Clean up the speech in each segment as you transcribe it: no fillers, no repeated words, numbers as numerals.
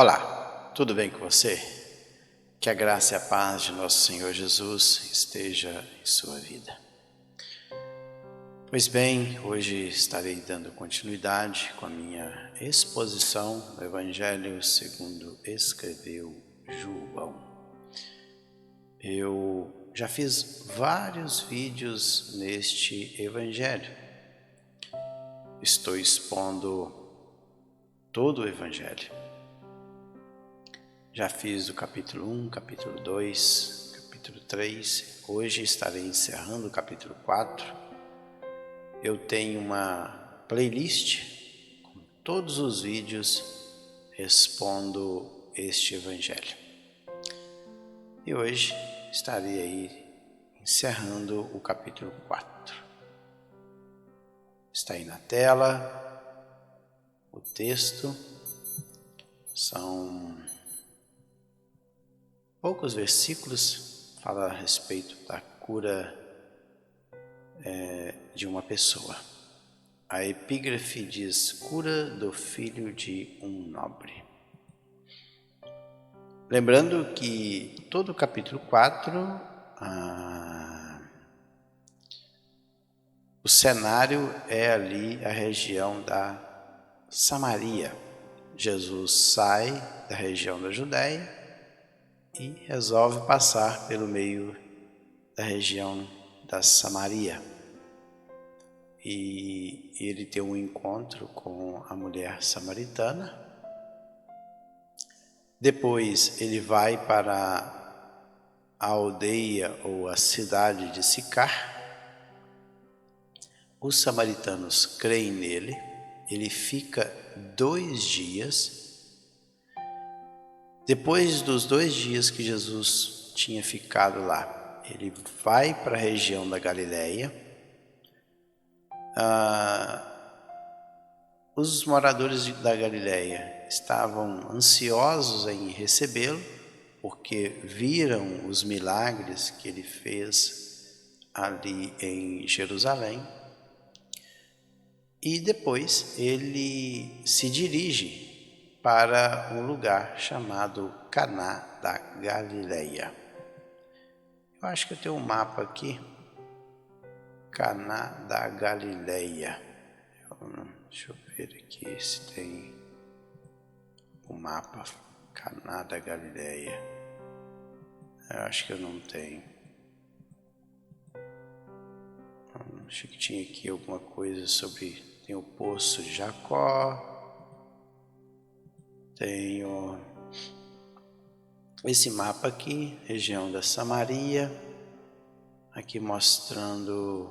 Olá, tudo bem com você? Que a graça e a paz de nosso Senhor Jesus esteja em sua vida. Pois bem, hoje estarei dando continuidade com a minha exposição do Evangelho segundo escreveu João. Eu já fiz vários vídeos neste Evangelho. Estou expondo todo o Evangelho. Já fiz o capítulo 1, capítulo 2, capítulo 3. Hoje estarei encerrando o capítulo 4. Eu tenho uma playlist com todos os vídeos expondo este Evangelho. E hoje estarei aí encerrando o capítulo 4. Está aí na tela o texto. São poucos versículos, fala a respeito da cura de uma pessoa. A epígrafe diz: cura do filho de um nobre. Lembrando que todo o capítulo 4, o cenário é ali a região da Samaria. Jesus sai da região da Judéia e resolve passar pelo meio da região da Samaria. E ele tem um encontro com a mulher samaritana. Depois ele vai para a aldeia ou a cidade de Sicar. Os samaritanos creem nele. Ele fica 2 dias. Depois dos 2 dias que Jesus tinha ficado lá, ele vai para a região da Galileia. Os moradores da Galileia estavam ansiosos em recebê-lo, porque viram os milagres que ele fez ali em Jerusalém. E depois ele se dirige para um lugar chamado Caná da Galileia. Eu acho que eu tenho um mapa aqui. Caná da Galileia. Deixa eu ver aqui se tem o mapa. Caná da Galileia. Eu acho que eu não tenho. Acho que tinha aqui alguma coisa sobre... Tem o poço de Jacó. Tenho esse mapa aqui, região da Samaria, aqui mostrando,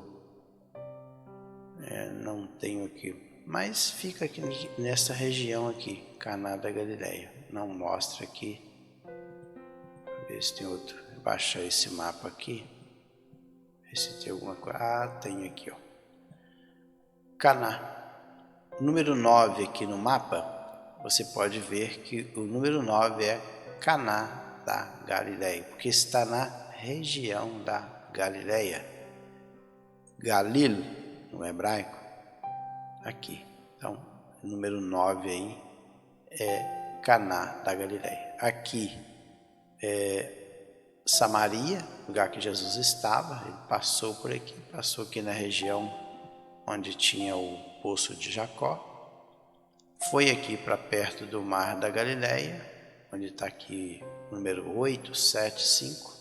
não tenho aqui, mas fica aqui nessa região aqui, Caná da Galileia, não mostra aqui, vou ver se tem outro, vou baixar esse mapa aqui, ver se tem alguma coisa, tem aqui, ó, Caná, número 9 aqui no mapa. Você pode ver que o número 9 é Caná da Galileia, porque está na região da Galileia. Galil, no hebraico, aqui. Então, o número 9 aí é Caná da Galileia. Aqui é Samaria, lugar que Jesus estava. Ele passou por aqui, passou aqui na região onde tinha o poço de Jacó. Foi aqui para perto do mar da Galileia, onde está aqui o número 8, 7, 5.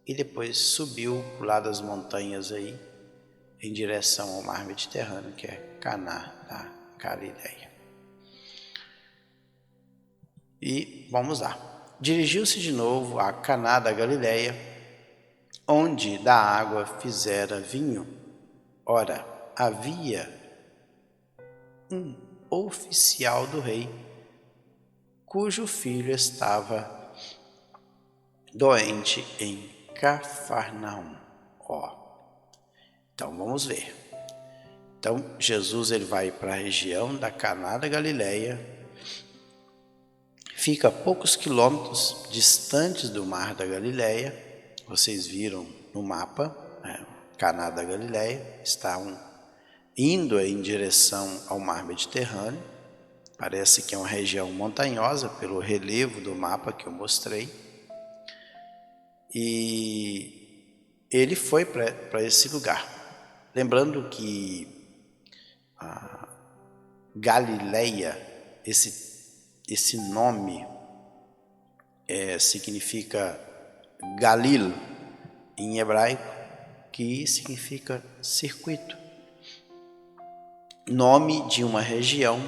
E depois subiu lá das montanhas aí, em direção ao mar Mediterrâneo, que é Caná da Galileia. E vamos lá. Dirigiu-se de novo a Caná da Galileia, onde da água fizera vinho. Ora, havia um oficial do rei, cujo filho estava doente em Cafarnaum. Então vamos ver. Então Jesus ele vai para a região da Caná da Galileia, fica a poucos quilômetros distantes do mar da Galileia. Vocês viram no mapa, Caná da Galileia, estavam indo em direção ao mar Mediterrâneo. Parece que é uma região montanhosa pelo relevo do mapa que eu mostrei. E ele foi para esse lugar. Lembrando que a Galileia, esse nome significa Galil em hebraico, que significa circuito. Nome de uma região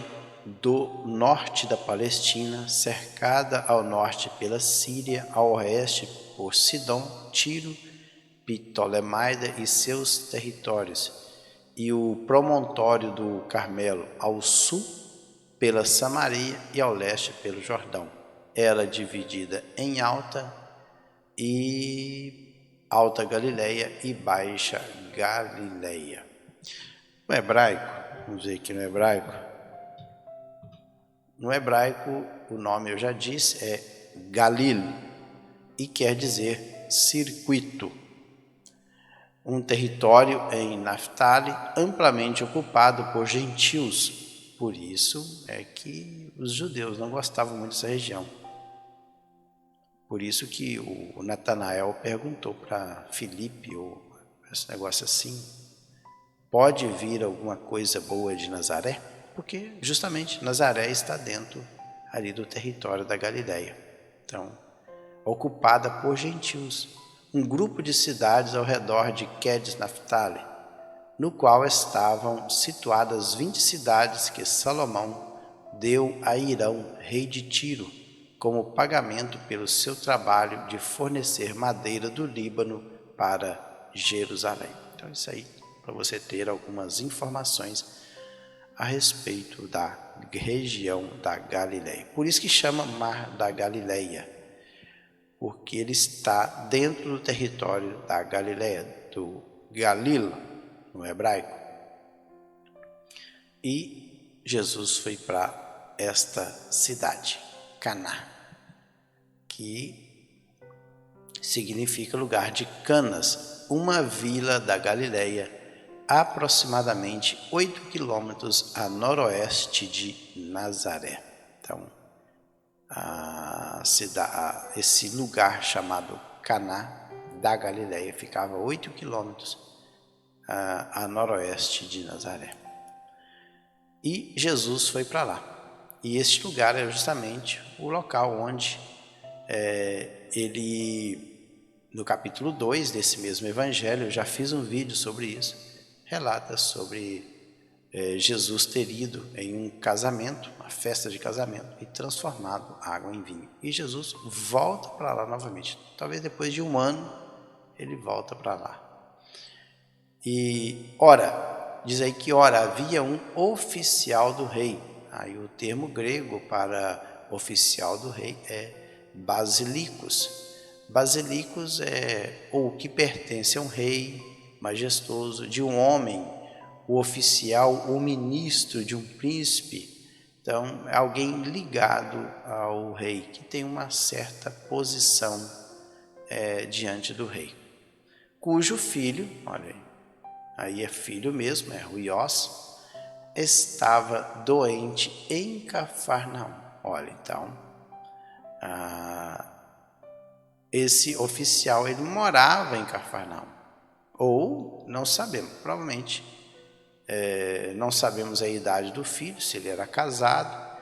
do norte da Palestina, cercada ao norte pela Síria, ao oeste por Sidom, Tiro, Ptolemaida e seus territórios, e o promontório do Carmelo ao sul pela Samaria e ao leste pelo Jordão. Ela dividida em Alta Galileia e Baixa Galileia. No hebraico, vamos ver aqui no hebraico. No hebraico, o nome eu já disse é Galil e quer dizer circuito. Um território em Naftali amplamente ocupado por gentios. Por isso é que os judeus não gostavam muito dessa região. Por isso que o Natanael perguntou para Filipe, ou esse negócio assim, pode vir alguma coisa boa de Nazaré? Porque justamente Nazaré está dentro ali do território da Galileia. Então, ocupada por gentios, um grupo de cidades ao redor de Quedes Naftali, no qual estavam situadas 20 cidades que Salomão deu a Hirão, rei de Tiro, como pagamento pelo seu trabalho de fornecer madeira do Líbano para Jerusalém. Então isso aí, para você ter algumas informações a respeito da região da Galileia. Por isso que chama Mar da Galileia, porque ele está dentro do território da Galileia, do Galil, no hebraico. E Jesus foi para esta cidade, Caná, que significa lugar de canas, uma vila da Galileia, aproximadamente 8 quilômetros a noroeste de Nazaré. Então, esse lugar chamado Caná da Galileia ficava 8 quilômetros a noroeste de Nazaré. E Jesus foi para lá. E este lugar é justamente o local onde ele, no capítulo 2 desse mesmo evangelho, eu já fiz um vídeo sobre isso, relata sobre Jesus ter ido em um casamento, uma festa de casamento, e transformado água em vinho. E Jesus volta para lá novamente. Talvez depois de um ano, ele volta para lá. E, ora, diz aí que, ora, havia um oficial do rei. Aí o termo grego para oficial do rei é basilicos. Basilicos é ou que pertence a um rei majestoso, de um homem, o oficial, o ministro de um príncipe. Então, é alguém ligado ao rei, que tem uma certa posição diante do rei. Cujo filho, olha aí é filho mesmo, é Ruiós, estava doente em Cafarnaum. Olha, então, esse oficial, ele morava em Cafarnaum. Ou, não sabemos, provavelmente, não sabemos a idade do filho, se ele era casado,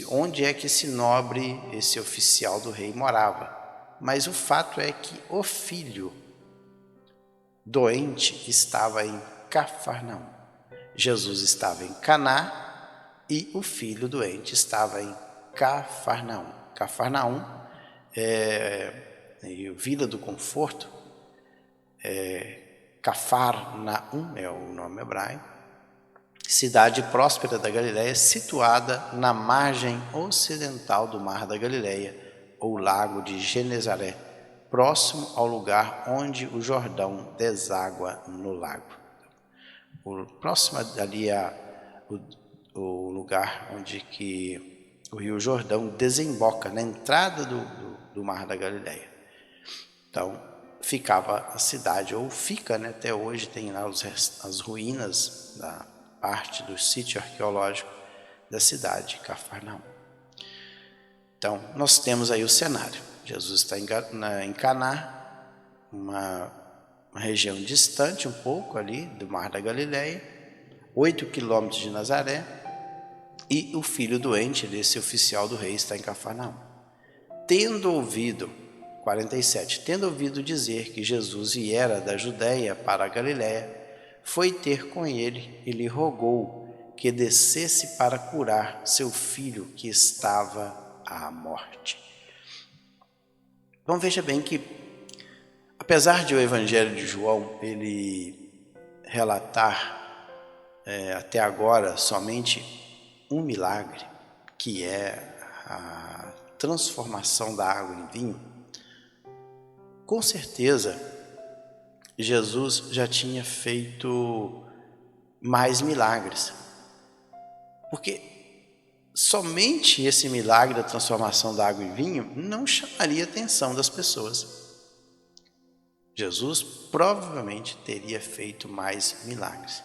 onde é que esse nobre, esse oficial do rei morava. Mas o fato é que o filho doente estava em Cafarnaum. Jesus estava em Caná e o filho doente estava em Cafarnaum. Cafarnaum Vila do Conforto, Cafarnaum é o nome hebraico, cidade próspera da Galileia, situada na margem ocidental do Mar da Galileia, ou Lago de Genezaré, próximo ao lugar onde o Jordão deságua no lago. Próximo ali o lugar onde que o Rio Jordão desemboca na entrada do Mar da Galileia. Então, ficava a cidade, ou fica, né, até hoje tem lá as ruínas da parte do sítio arqueológico da cidade, Cafarnaum. Então, nós temos aí o cenário. Jesus está em Caná, uma região distante um pouco ali do Mar da Galileia, 8 quilômetros de Nazaré, e o filho doente desse oficial do rei está em Cafarnaum. Tendo ouvido, 47, tendo ouvido dizer que Jesus viera da Judéia para a Galileia, foi ter com ele e lhe rogou que descesse para curar seu filho que estava à morte. Então veja bem que, apesar de o Evangelho de João ele relatar até agora somente um milagre, que é a transformação da água em vinho, com certeza Jesus já tinha feito mais milagres, porque somente esse milagre da transformação da água em vinho não chamaria a atenção das pessoas. Jesus provavelmente teria feito mais milagres.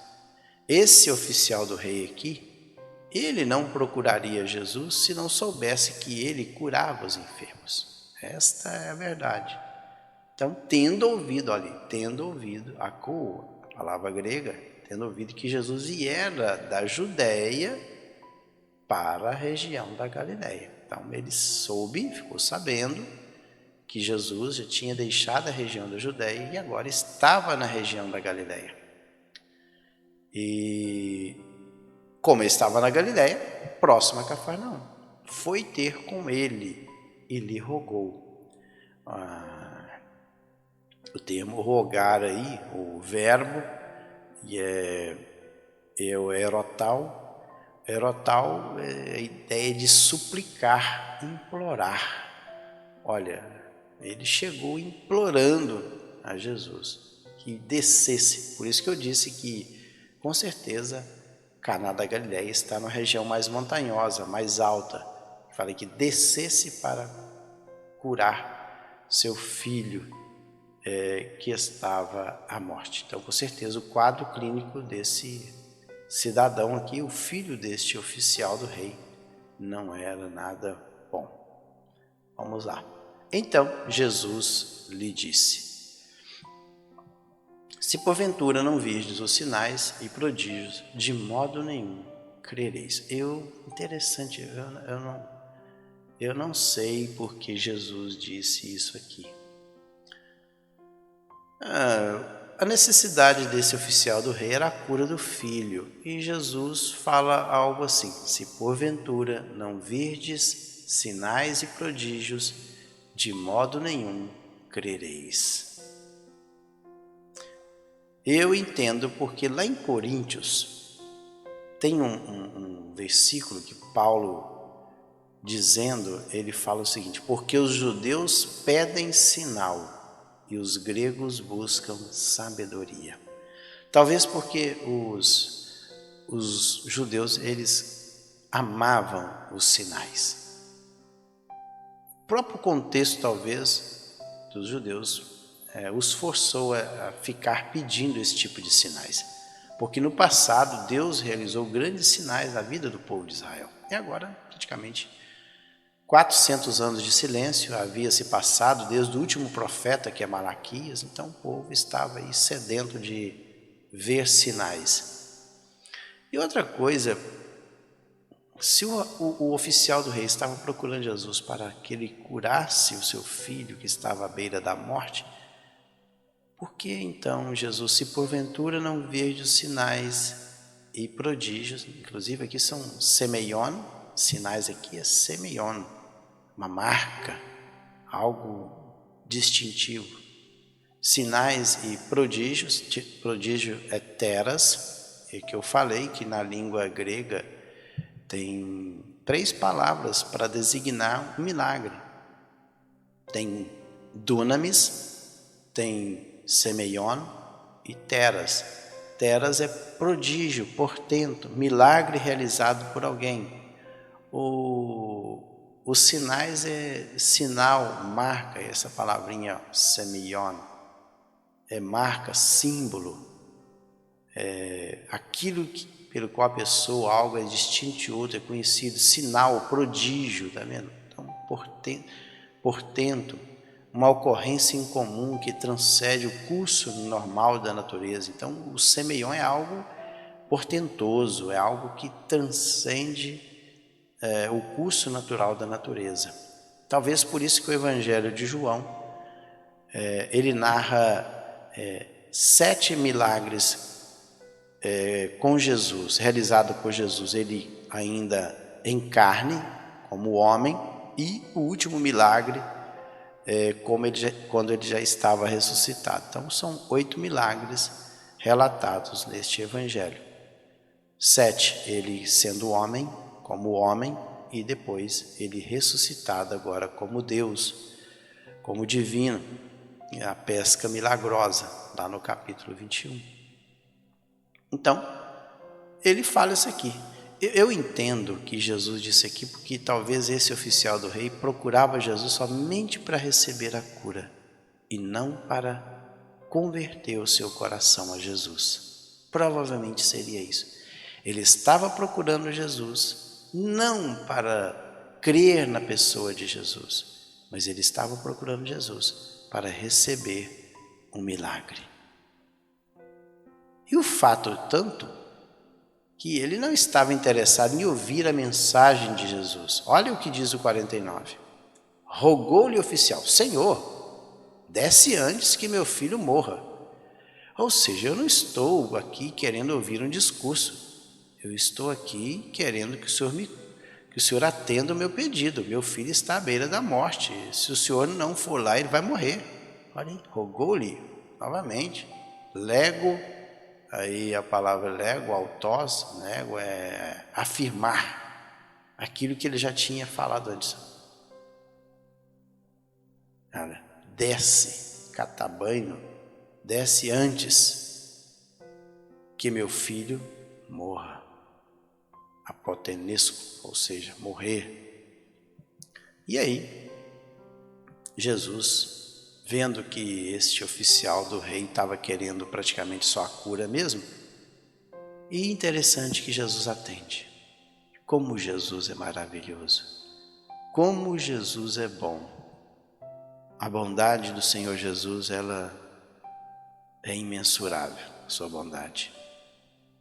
Esse oficial do rei aqui, ele não procuraria Jesus se não soubesse que ele curava os enfermos. Esta é a verdade. Então, tendo ouvido a palavra grega, tendo ouvido que Jesus viera da Judéia para a região da Galileia. Então, ele ficou sabendo que Jesus já tinha deixado a região da Judéia e agora estava na região da Galileia. E como ele estava na Galileia, próximo a Cafarnaum, foi ter com ele e lhe rogou. O termo rogar aí, o verbo, é o erotal. Erotal é a ideia de suplicar, implorar. Olha, ele chegou implorando a Jesus que descesse. Por isso que eu disse que, com certeza, Caná da Galileia está na região mais montanhosa, mais alta. Falei que descesse para curar seu filho que estava à morte. Então, com certeza, o quadro clínico desse cidadão aqui, o filho deste oficial do rei, não era nada bom. Vamos lá. Então, Jesus lhe disse: se porventura não virdes os sinais e prodígios, de modo nenhum crereis. Interessante, eu não sei por que Jesus disse isso aqui. A necessidade desse oficial do rei era a cura do filho, e Jesus fala algo assim: se porventura não virdes sinais e prodígios, de modo nenhum crereis. Eu entendo porque lá em Coríntios tem um versículo que Paulo, dizendo, ele fala o seguinte: porque os judeus pedem sinal e os gregos buscam sabedoria. Talvez porque os judeus, eles amavam os sinais. O próprio contexto, talvez, dos judeus os forçou a ficar pedindo esse tipo de sinais. Porque no passado, Deus realizou grandes sinais na vida do povo de Israel. E agora, praticamente, 400 anos de silêncio havia se passado desde o último profeta, que é Malaquias. Então o povo estava aí sedento de ver sinais. E outra coisa, se o oficial do rei estava procurando Jesus para que ele curasse o seu filho que estava à beira da morte, por que então Jesus, se porventura não virdes os sinais e prodígios, inclusive aqui são semeion, sinais aqui é semeion, uma marca, algo distintivo. Sinais e prodígios, prodígio é teras, é que eu falei que na língua grega tem 3 palavras para designar um milagre. Tem dunamis, tem semeion e teras. Teras é prodígio, portento, milagre realizado por alguém. Os sinais é sinal, marca, essa palavrinha semeion, é marca, símbolo, aquilo pelo qual a pessoa, algo é distinto de outro, é conhecido, sinal, prodígio, tá vendo? Então, portento, uma ocorrência incomum que transcende o curso normal da natureza. Então, o semeion é algo portentoso, é algo que transcende o curso natural da natureza. Talvez por isso que o Evangelho de João, ele narra 7 milagres com Jesus, realizado por Jesus, ele ainda em carne, como homem, e o último milagre, quando ele já estava ressuscitado. Então são 8 milagres relatados neste Evangelho. 7, ele sendo homem, como homem, e depois ele ressuscitado agora como Deus, como divino, a pesca milagrosa, lá no capítulo 21. Então, ele fala isso aqui. Eu entendo que Jesus disse aqui porque talvez esse oficial do rei procurava Jesus somente para receber a cura e não para converter o seu coração a Jesus. Provavelmente seria isso. Ele estava procurando Jesus não para crer na pessoa de Jesus, mas ele estava procurando Jesus para receber um milagre. E o fato tanto que ele não estava interessado em ouvir a mensagem de Jesus. Olha o que diz o 49. Rogou-lhe o oficial: Senhor, desce antes que meu filho morra. Ou seja, eu não estou aqui querendo ouvir um discurso. Eu estou aqui querendo que o Senhor atenda o meu pedido. Meu filho está à beira da morte. Se o Senhor não for lá, ele vai morrer. Olha aí, rogou-lhe novamente. Lego. Aí a palavra lego, autós, nego, é afirmar aquilo que ele já tinha falado antes. Olha, desce, catabanho, desce antes que meu filho morra. Apotenesco, ou seja, morrer. E aí, Jesus, vendo que este oficial do rei estava querendo praticamente só a cura mesmo, e interessante que Jesus atende. Como Jesus é maravilhoso, como Jesus é bom. A bondade do Senhor Jesus, ela é imensurável, a sua bondade.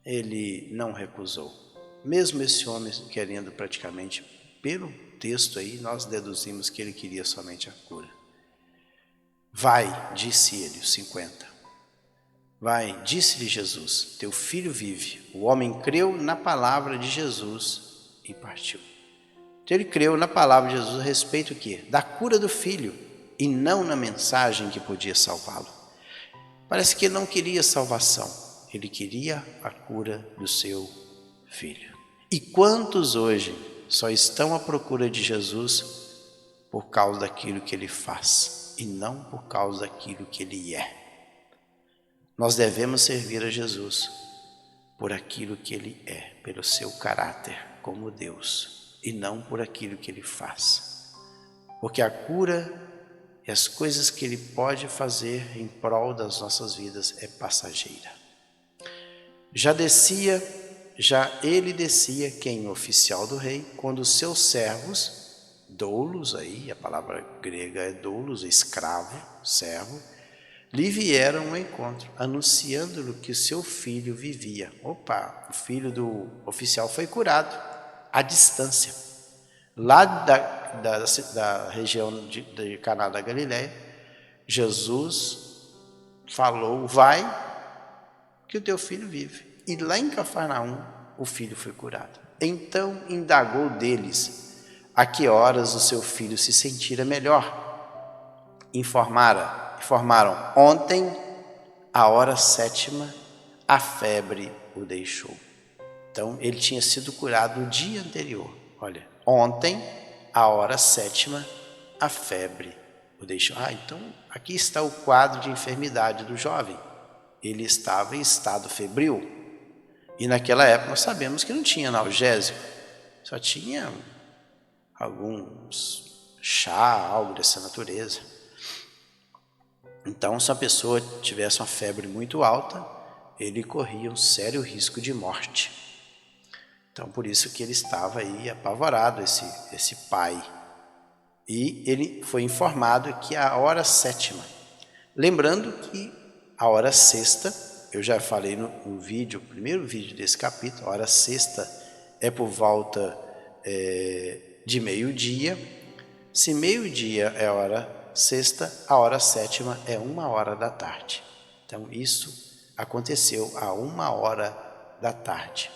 Ele não recusou. Mesmo esse homem querendo praticamente, pelo texto aí, nós deduzimos que ele queria somente a cura. Vai, disse ele, os 50. Vai, disse-lhe Jesus, teu filho vive. O homem creu na palavra de Jesus e partiu. Então ele creu na palavra de Jesus a respeito do quê? Da cura do filho, e não na mensagem que podia salvá-lo. Parece que ele não queria salvação, ele queria a cura do seu filho. E quantos hoje só estão à procura de Jesus por causa daquilo que ele faz e não por causa daquilo que ele é? Nós devemos servir a Jesus por aquilo que ele é, pelo seu caráter como Deus, e não por aquilo que ele faz. Porque a cura e as coisas que ele pode fazer em prol das nossas vidas é passageira. Já ele descia, quem? O oficial do rei, quando os seus servos, doulos aí, a palavra grega é doulos, escravo, servo, lhe vieram ao encontro, anunciando-lhe que o seu filho vivia. Opa, o filho do oficial foi curado, à distância. Lá da região de Caná da Galileia, Jesus falou, vai, que o teu filho vive. E lá em Cafarnaum, o filho foi curado. Então indagou deles a que horas o seu filho se sentira melhor. Informaram, ontem, à hora 7ª, a febre o deixou. Então, ele tinha sido curado no dia anterior. Olha, ontem, à hora 7ª, a febre o deixou. Então, aqui está o quadro de enfermidade do jovem. Ele estava em estado febril. E naquela época nós sabemos que não tinha analgésico. Só tinha alguns chá, algo dessa natureza. Então, se a pessoa tivesse uma febre muito alta, ele corria um sério risco de morte. Então, por isso que ele estava aí apavorado, esse pai. E ele foi informado que a hora sétima. Lembrando que a hora sexta, eu já falei no vídeo, o primeiro vídeo desse capítulo, a hora sexta é por volta de meio-dia. Se meio-dia é a hora sexta, a hora sétima é 1h da tarde. Então, isso aconteceu a 1h da tarde.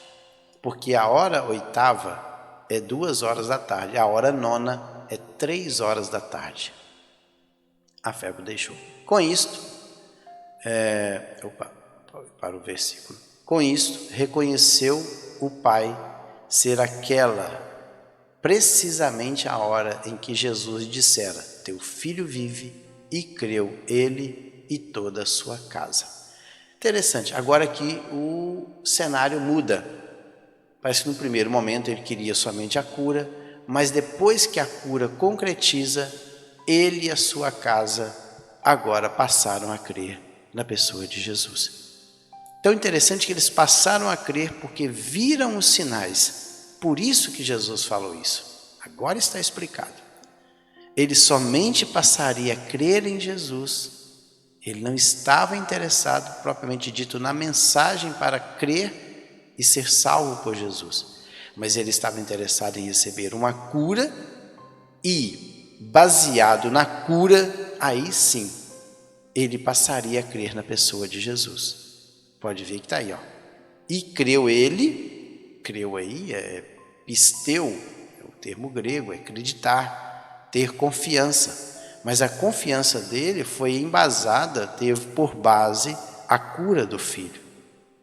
Porque a hora oitava é 2h da tarde, a hora nona é 3h da tarde. A febre deixou. Com isto, para o versículo. Com isto, reconheceu o pai ser aquela precisamente a hora em que Jesus dissera: teu filho vive, e creu ele e toda a sua casa. Interessante, agora aqui o cenário muda. Parece que no primeiro momento ele queria somente a cura, mas depois que a cura concretiza, ele e a sua casa agora passaram a crer na pessoa de Jesus. Tão interessante que eles passaram a crer porque viram os sinais. Por isso que Jesus falou isso. Agora está explicado. Ele somente passaria a crer em Jesus. Ele não estava interessado, propriamente dito, na mensagem para crer e ser salvo por Jesus. Mas ele estava interessado em receber uma cura e, baseado na cura, aí sim, ele passaria a crer na pessoa de Jesus. Pode ver que está aí, ó. E creu ele, creu aí, pisteu, é o termo grego, é acreditar, ter confiança. Mas a confiança dele foi embasada, teve por base a cura do filho.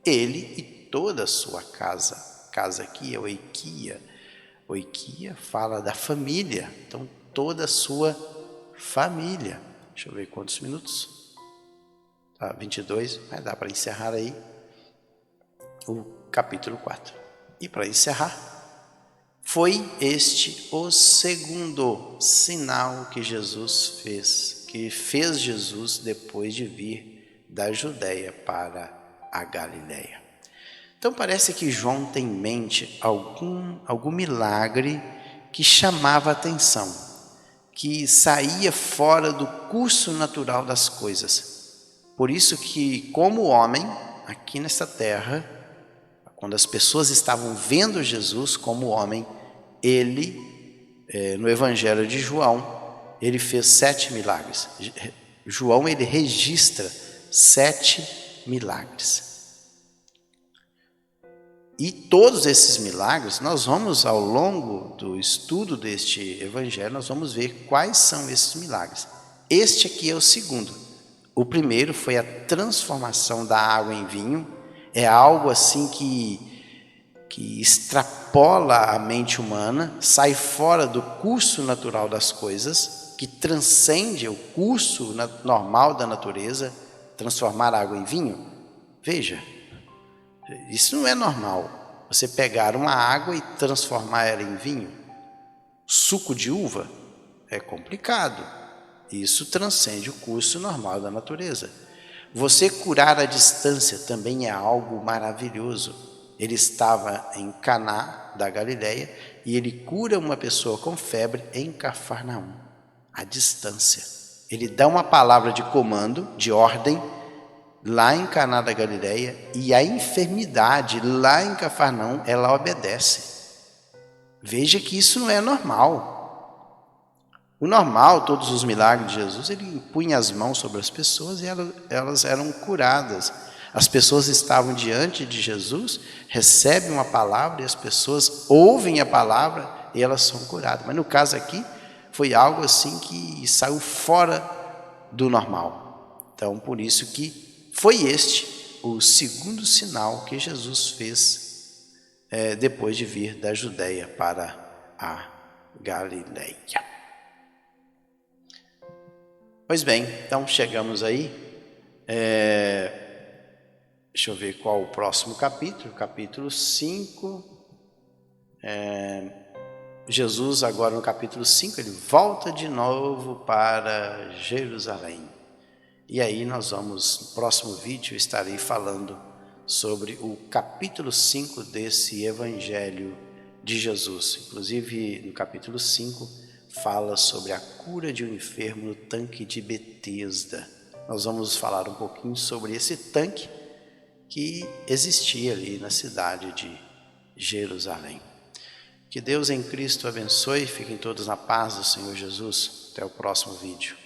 Ele e toda a sua casa. Casa aqui é oikia. Oikia fala da família. Então, toda a sua família. Deixa eu ver quantos minutos. Tá, 22. Mas dá para encerrar aí o capítulo 4. E para encerrar, foi este o segundo sinal que Jesus fez, que fez Jesus depois de vir da Judéia para a Galileia. Então parece que João tem em mente algum milagre que chamava a atenção, que saía fora do curso natural das coisas. Por isso que, como homem, aqui nesta terra, quando as pessoas estavam vendo Jesus como homem, ele, no Evangelho de João, ele fez 7 milagres. João, ele registra 7 milagres. E todos esses milagres, nós vamos, ao longo do estudo deste evangelho, nós vamos ver quais são esses milagres. Este aqui é o segundo. O primeiro foi a transformação da água em vinho. É algo assim que extrapola a mente humana, sai fora do curso natural das coisas, que transcende o curso normal da natureza, transformar a água em vinho. Veja, isso não é normal. Você pegar uma água e transformar ela em vinho. Suco de uva é complicado. Isso transcende o curso normal da natureza. Você curar à distância também é algo maravilhoso. Ele estava em Caná da Galileia e ele cura uma pessoa com febre em Cafarnaum, à distância. Ele dá uma palavra de comando, de ordem, lá em Caná da Galileia, e a enfermidade lá em Cafarnaum, ela obedece. Veja que isso não é normal. O normal, todos os milagres de Jesus, ele impunha as mãos sobre as pessoas e elas eram curadas. As pessoas estavam diante de Jesus, recebem uma palavra e as pessoas ouvem a palavra e elas são curadas. Mas no caso aqui, foi algo assim que saiu fora do normal. Então, por isso que foi este o segundo sinal que Jesus fez depois de vir da Judéia para a Galileia. Pois bem, então chegamos aí. Deixa eu ver qual o próximo capítulo. Capítulo 5. Jesus agora no capítulo 5, ele volta de novo para Jerusalém. E aí nós vamos, no próximo vídeo, estarei falando sobre o capítulo 5 desse Evangelho de Jesus. Inclusive, no capítulo 5, fala sobre a cura de um enfermo no tanque de Betesda. Nós vamos falar um pouquinho sobre esse tanque que existia ali na cidade de Jerusalém. Que Deus em Cristo abençoe, fiquem todos na paz do Senhor Jesus. Até o próximo vídeo.